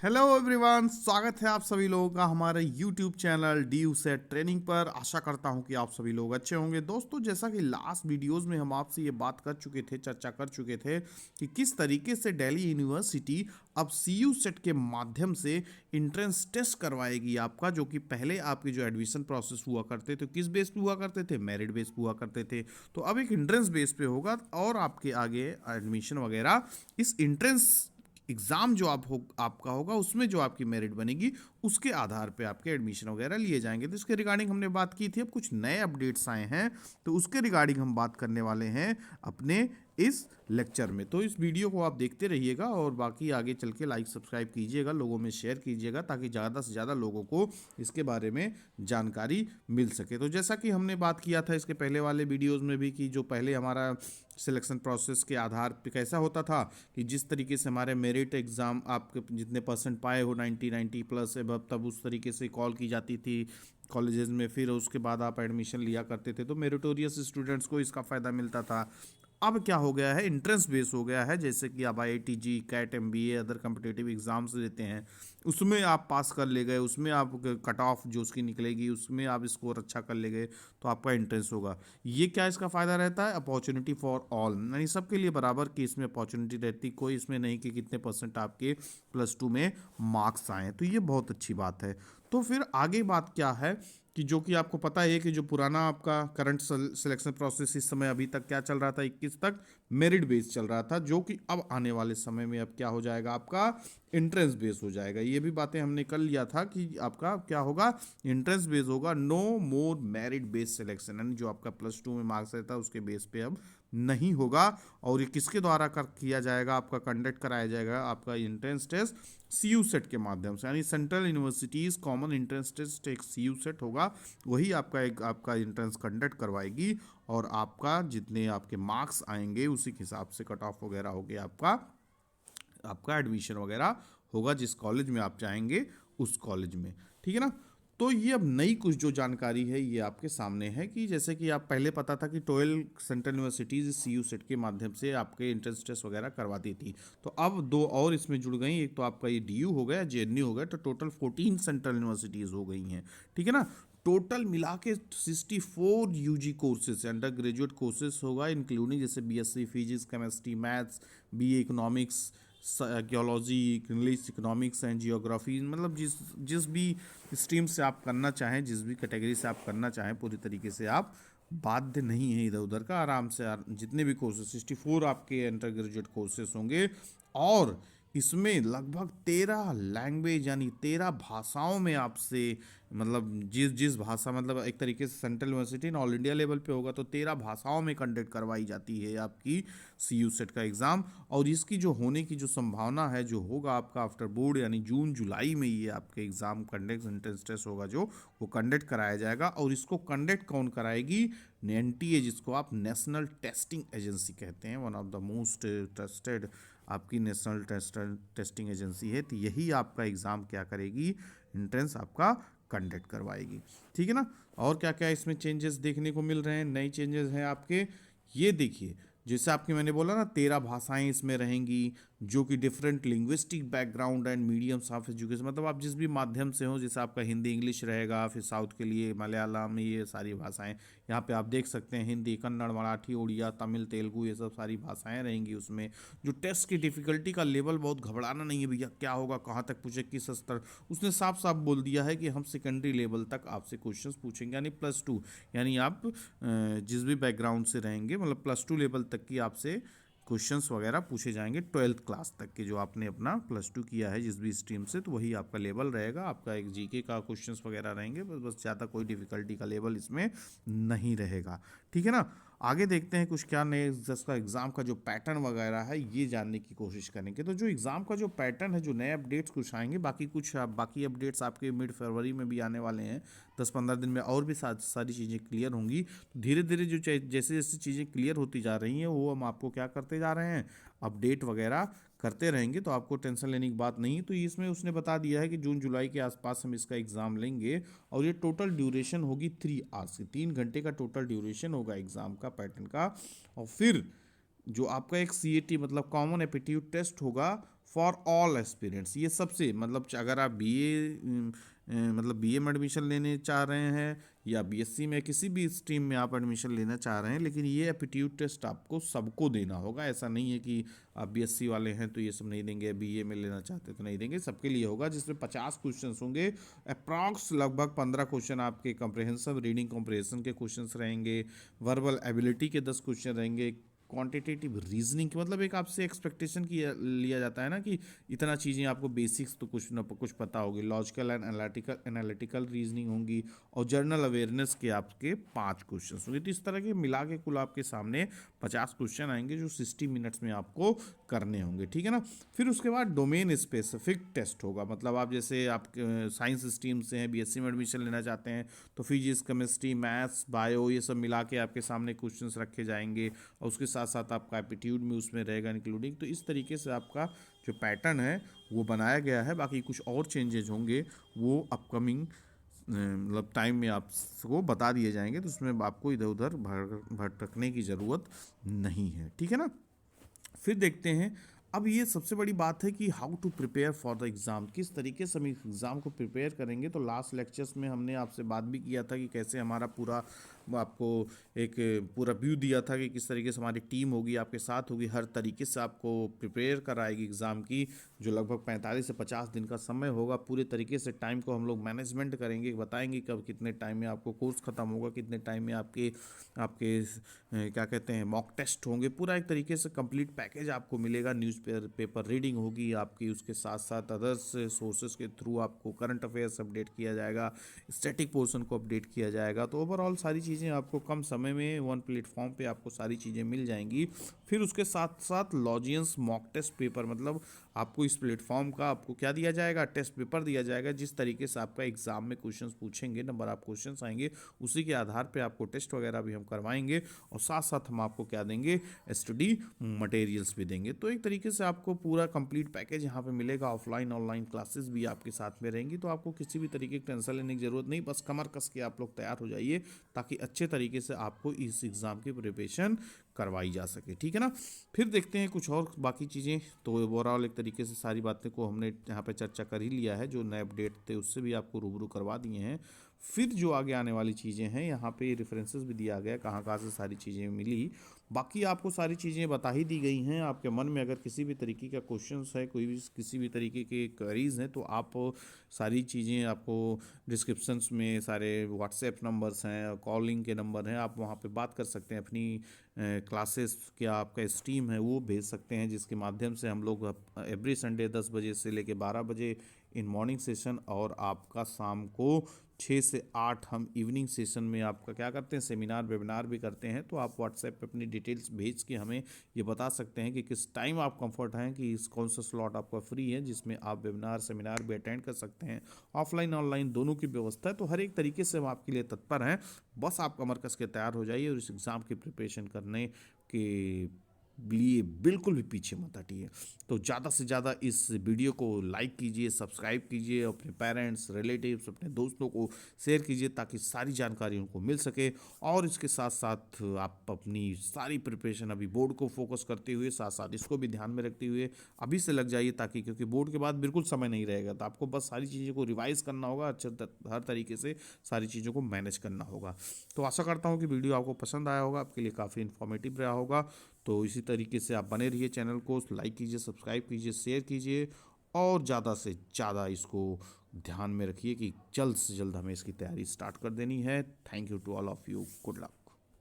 Hello everyone, स्वागत है आप सभी लोगों का हमारे YouTube channel D you set training पर। आशा करता हूं कि आप सभी लोग अच्छे होंगे। दोस्तों, जैसा कि लास्ट वीडियोस में हम आपसे ये बात कर चुके थे, चर्चा कर चुके थे कि किस तरीके से दिल्ली यूनिवर्सिटी अब सी यू सेट के माध्यम से इंट्रेंस टेस्ट करवाएगी आपका, जो कि पहले आपके जो एडमिशन प्रोसेस हुआ करते थे किस बेस पे हुआ करते थे, मेरिट बेस पे हुआ करते थे। तो अब एक इंट्रेंस बेस पे होगा और आपके आगे एडमिशन वगैरह इस इंट्रेंस एग्ज़ाम जो आपका होगा उसमें जो आपकी मेरिट बनेगी उसके आधार पे आपके एडमिशन वगैरह लिए जाएंगे। तो इसके रिगार्डिंग हमने बात की थी। अब कुछ नए अपडेट्स आए हैं तो उसके रिगार्डिंग हम बात करने वाले हैं अपने इस लेक्चर में। तो इस वीडियो को आप देखते रहिएगा और बाकी आगे चल के लाइक सब्सक्राइब कीजिएगा, लोगों में शेयर कीजिएगा ताकि ज़्यादा से ज़्यादा लोगों को इसके बारे में जानकारी मिल सके। तो जैसा कि हमने बात किया था इसके पहले वाले वीडियोज़ में भी कि जो पहले हमारा सिलेक्शन प्रोसेस के आधार पे कैसा होता था कि जिस तरीके से हमारे मेरिट एग्ज़ाम आपके जितने परसेंट पाए हो 90 प्लस एबव, तब उस तरीके से कॉल की जाती थी कॉलेजेस में। फिर उसके बाद आप एडमिशन लिया करते थे तो मेरिटोरियस स्टूडेंट्स को इसका फ़ायदा मिलता था। अब क्या हो गया है, इंट्रेंस बेस हो गया है। जैसे कि आप IIT JEE, CAT, MBA other competitive exams देते हैं, उसमें आप पास कर ले गए, उसमें आप कट ऑफ जो उसकी निकलेगी उसमें आप स्कोर अच्छा कर ले गए तो आपका इंट्रेंस होगा। ये क्या इसका फ़ायदा रहता है, अपॉर्चुनिटी फॉर ऑल, यानी सबके लिए बराबर की इसमें अपॉर्चुनिटी रहती, कोई इसमें नहीं कि कितने परसेंट आपके +2 में मार्क्स आए। तो ये बहुत अच्छी बात है। तो फिर आगे बात क्या है कि जो कि आपको पता है कि जो पुराना आपका करंट सिलेक्शन प्रोसेस इस समय अभी तक क्या चल रहा था, 21 तक मेरिट बेस चल रहा था, जो कि अब आने वाले समय में अब क्या हो जाएगा, आपका इंट्रेंस बेस हो जाएगा। ये भी बातें हमने कर लिया था कि आपका क्या होगा, इंट्रेंस बेस होगा, नो मोर मेरिट बेस सिलेक्शन, यानी जो आपका +2 में मार्क्स रहता है उसके बेस पे अब नहीं होगा। और ये किसके द्वारा किया जाएगा, आपका कंडक्ट कराया जाएगा आपका इंट्रेंस टेस्ट CU सेट के माध्यम से, यानी central universities common entrance test एक CU सेट होगा, वही आपका इंट्रेंस कंडक्ट करवाएगी और आपका जितने आपके मार्क्स आएंगे उसी के हिसाब से कट ऑफ वगैरह होगी, आपका आपका एडमिशन वगैरह होगा जिस कॉलेज में आप चाहेंगे उस कॉलेज में। ठीक है ना। तो ये अब नई कुछ जो जानकारी है ये आपके सामने है कि जैसे कि आप पहले पता था कि 12 सेंट्रल यूनिवर्सिटीज़ CU सेट के माध्यम से आपके एंट्रेंस टेस्ट वगैरह करवाती थी। तो अब दो और इसमें जुड़ गई, एक तो आपका ये DU हो गया, JNU हो गया, तो टोटल 14 सेंट्रल यूनिवर्सिटीज़ हो गई हैं। ठीक है ना। टोटल मिला के 64 UG courses under graduate courses होगा, इंक्लूडिंग जैसे BSc physics, chemistry, maths, BA economics, psychology, English, economics and geography, मतलब जिस जिस भी स्ट्रीम से आप करना चाहें, जिस भी कैटेगरी से आप करना चाहें, पूरी तरीके से आप बाध्य नहीं है इधर उधर का, आराम से जितने भी कोर्सेज 64 आपके अंडर ग्रेजुएट कोर्सेज होंगे। और इसमें लगभग 13 लैंग्वेज यानी 13 भाषाओं में आपसे, मतलब जिस जिस भाषा, मतलब एक तरीके से सेंट्रल यूनिवर्सिटी ना ऑल इंडिया लेवल पे होगा तो 13 भाषाओं में कंडक्ट करवाई जाती है आपकी CU सेट का एग्ज़ाम। और इसकी जो होने की जो संभावना है, जो होगा आपका आफ्टर बोर्ड यानी जून जुलाई में ये आपके एग्ज़ाम कंडक्ट एंट्रेंस टेस्ट होगा जो वो कंडक्ट कराया जाएगा। और इसको कंडक्ट कौन कराएगी, NTA, जिसको आप नेशनल टेस्टिंग एजेंसी कहते हैं, one of the most trusted आपकी नेशनल टेस्टिंग एजेंसी है। तो यही आपका एग्ज़ाम क्या करेगी, एंट्रेंस आपका कंडक्ट करवाएगी। ठीक है ना। और क्या क्या इसमें चेंजेस देखने को मिल रहे हैं, नए चेंजेस हैं आपके, ये देखिए। जैसे आपके मैंने बोला ना 13 भाषाएं इसमें रहेंगी, जो कि different linguistic background and mediums of education, मतलब आप जिस भी माध्यम से हो, जैसे आपका हिंदी इंग्लिश रहेगा, फिर साउथ के लिए मलयालम, ये सारी भाषाएं यहाँ पे आप देख सकते हैं, हिंदी, कन्नड़, मराठी, उड़िया, तमिल, तेलुगु, ये सब सारी भाषाएं रहेंगी उसमें। जो टेस्ट की डिफ़िकल्टी का लेवल, बहुत घबराना नहीं है भैया क्या होगा, कहाँ तक पूछे, किस स्तर, उसने साफ साफ बोल दिया है कि हम सेकेंडरी लेवल तक आपसे क्वेश्चंस पूछेंगे, यानी +2, यानी आप जिस भी बैकग्राउंड से रहेंगे, मतलब +2 लेवल तक की आपसे क्वेश्चंस वगैरह पूछे जाएंगे, 12th क्लास तक के जो आपने अपना +2 किया है जिस भी स्ट्रीम से, तो वही आपका लेवल रहेगा। आपका एक GK का क्वेश्चंस वगैरह रहेंगे, बस ज़्यादा कोई डिफ़िकल्टी का लेवल इसमें नहीं रहेगा। ठीक है ना। आगे देखते हैं कुछ क्या नए, जिसका एग्ज़ाम का जो पैटर्न वगैरह है ये जानने की कोशिश करेंगे। तो जो एग्ज़ाम का जो पैटर्न है, जो नए अपडेट्स कुछ आएंगे, बाकी अपडेट्स आपके मिड फरवरी में भी आने वाले हैं, 10-15 दिन में और भी सारी चीज़ें क्लियर होंगी। तो धीरे धीरे जो जैसे जैसे चीज़ें क्लियर होती जा रही हैं वो हम आपको क्या करते जा रहे हैं, अपडेट वगैरह करते रहेंगे। तो आपको टेंशन लेने की बात नहीं। तो इसमें उसने बता दिया है कि जून जुलाई के आसपास हम इसका एग्ज़ाम लेंगे और ये टोटल ड्यूरेशन होगी 3 आवर्स की, 3 घंटे का टोटल ड्यूरेशन होगा एग्ज़ाम का पैटर्न का। और फिर जो आपका एक CAT मतलब कॉमन एप्टीट्यूड टेस्ट होगा फॉर ऑल एस्पिरेंट्स। ये सबसे मतलब अगर आप बीए में एडमिशन लेने चाह रहे हैं या बीएससी में किसी भी स्ट्रीम में आप एडमिशन लेना चाह रहे हैं, लेकिन ये एप्टीट्यूड टेस्ट आपको सबको देना होगा। ऐसा नहीं है कि आप बीएससी वाले हैं तो ये सब नहीं देंगे, बीए में लेना चाहते हैं तो नहीं देंगे, सबके लिए होगा। जिसमें 50 क्वेश्चन होंगे, अप्रॉक्स लगभग 15 क्वेश्चन आपके कॉम्प्रिहेंसिव रीडिंग कॉम्प्रिहेंशन के क्वेश्चन रहेंगे, वर्बल एबिलिटी के 10 क्वेश्चन रहेंगे, क्वांटिटेटिव रीजनिंग की मतलब एक आपसे एक्सपेक्टेशन की लिया जाता है ना कि इतना चीज़ें आपको बेसिक्स तो कुछ ना कुछ पता होगी। लॉजिकल एंड एनालिटिकल रीजनिंग होंगी और जर्नल अवेयरनेस के आपके 5 क्वेश्चन होंगे। तो इस तरह के मिला के कुल आपके सामने 50 क्वेश्चन आएंगे जो 60 मिनट्स में आपको करने होंगे, ठीक है ना। फिर उसके बाद डोमेन स्पेसिफिक टेस्ट होगा। मतलब आप जैसे आप साइंस स्ट्रीम से हैं, बीएससी में एडमिशन लेना चाहते हैं तो फिजिक्स, केमिस्ट्री, मैथ्स, बायो ये सब मिला के आपके सामने क्वेश्चंस रखे जाएंगे और उसके साथ साथ आपका एप्टीट्यूड में उसमें रहेगा इंक्लूडिंग। तो इस तरीके से आपका जो पैटर्न है वो बनाया गया है। बाकी कुछ और चेंजेज होंगे वो अपकमिंग मतलब टाइम में आपको बता दिए जाएंगे, तो उसमें आपको इधर उधर भटकने की ज़रूरत नहीं है, ठीक है ना। फिर देखते हैं, अब ये सबसे बड़ी बात है कि how to prepare for the exam, किस तरीके से हम एग्ज़ाम को प्रिपेयर करेंगे। तो लास्ट लेक्चर्स में हमने आपसे बात भी किया था कि कैसे हमारा पूरा आपको एक पूरा व्यू दिया था कि किस तरीके से हमारी टीम होगी, आपके साथ होगी, हर तरीके से आपको प्रिपेयर कराएगी एग्ज़ाम की, जो लगभग 45 से 50 दिन का समय होगा। पूरे तरीके से टाइम को हम लोग मैनेजमेंट करेंगे, बताएंगे कब कितने टाइम में आपको कोर्स ख़त्म होगा, कितने टाइम में आपके आपके क्या कहते हैं मॉक टेस्ट होंगे। पूरा एक तरीके से कंप्लीट पैकेज आपको मिलेगा। न्यूज़ पेपर रीडिंग होगी आपकी, उसके साथ साथ अदर्स सोर्सेज के थ्रू आपको करंट अफेयर्स अपडेट किया जाएगा, स्टैटिक पोर्शन को अपडेट किया जाएगा। तो ओवरऑल सारी चीज़ें आपको कम समय में वन प्लेटफॉर्म पे आपको सारी चीज़ें मिल जाएंगी। फिर उसके साथ साथ लॉजियंस मॉक टेस्ट पेपर, मतलब आपको इस प्लेटफॉर्म का आपको क्या दिया जाएगा, टेस्ट पेपर दिया जाएगा। जिस तरीके से आपका एग्जाम में क्वेश्चंस पूछेंगे, नंबर ऑफ क्वेश्चंस आएंगे, उसी के आधार पे आपको टेस्ट वगैरह भी हम करवाएंगे और साथ साथ हम आपको क्या देंगे, स्टडी मटेरियल्स भी देंगे। तो एक तरीके से आपको पूरा कंप्लीट पैकेज यहाँ पे मिलेगा। ऑफलाइन ऑनलाइन क्लासेस भी आपके साथ में रहेंगी, तो आपको किसी भी तरीके की टेंशन लेने की जरूरत नहीं। बस कमर कस के आप लोग तैयार हो जाइए ताकि अच्छे तरीके से आपको इस एग्ज़ाम की प्रिपरेशन करवाई जा सके, ठीक है ना। फिर देखते हैं कुछ और बाकी चीज़ें। तो ओवरऑल एक तरीके से सारी बातें को हमने यहाँ पे चर्चा कर ही लिया है, जो नए अपडेट थे उससे भी आपको रूबरू करवा दिए हैं। फिर जो आगे आने वाली चीज़ें हैं, यहाँ पे रेफरेंसेस भी दिया गया कहाँ कहाँ से सारी चीज़ें मिली। बाकी आपको सारी चीज़ें बता ही दी गई हैं। आपके मन में अगर किसी भी तरीके का क्वेश्चंस है, कोई भी किसी भी तरीके के क्वेरीज हैं, तो आप सारी चीज़ें आपको डिस्क्रिप्शंस में सारे व्हाट्सएप नंबर्स हैं, कॉलिंग के नंबर हैं, आप वहाँ पे बात कर सकते हैं। अपनी क्लासेस क्या आपका स्ट्रीम है वो भेज सकते हैं, जिसके माध्यम से हम लोग एवरी संडे 10 बजे से लेकर 12 बजे इन मॉर्निंग सेशन और आपका शाम को 6 से 8 हम इवनिंग सेशन में आपका क्या करते हैं, सेमिनार वेबिनार भी करते हैं। तो आप व्हाट्सएप पे अपनी डिटेल्स भेज के हमें ये बता सकते हैं कि किस टाइम आप कंफर्ट हैं, कि इस कौन सा स्लॉट आपका फ्री है जिसमें आप वेबिनार सेमिनार भी अटेंड कर सकते हैं। ऑफलाइन ऑनलाइन दोनों की व्यवस्था है, तो हर एक तरीके से हम आपके लिए तत्पर हैं। बस आप कमर कस के तैयार हो जाइए और इस एग्ज़ाम की प्रिपरेशन करने के लिए बिल्कुल भी पीछे मत हटिए। तो ज़्यादा से ज़्यादा इस वीडियो को लाइक कीजिए, सब्सक्राइब कीजिए, अपने पेरेंट्स, रिलेटिव्स, अपने दोस्तों को शेयर कीजिए ताकि सारी जानकारी उनको मिल सके। और इसके साथ साथ आप अपनी सारी प्रिपरेशन अभी बोर्ड को फोकस करते हुए साथ साथ इसको भी ध्यान में रखते हुए अभी से लग जाइए, ताकि क्योंकि बोर्ड के बाद बिल्कुल समय नहीं रहेगा, तो आपको बस सारी चीज़ों को रिवाइज करना होगा, हर तरीके से सारी चीज़ों को मैनेज करना होगा। तो आशा करता हूँ कि वीडियो आपको पसंद आया होगा, आपके लिए काफ़ी इन्फॉर्मेटिव रहा होगा। तो इसी तरीके से आप बने रहिए, चैनल को लाइक कीजिए, सब्सक्राइब कीजिए, शेयर कीजिए और ज़्यादा से ज़्यादा इसको ध्यान में रखिए कि जल्द से जल्द हमें इसकी तैयारी स्टार्ट कर देनी है। Thank you to all of you, good luck.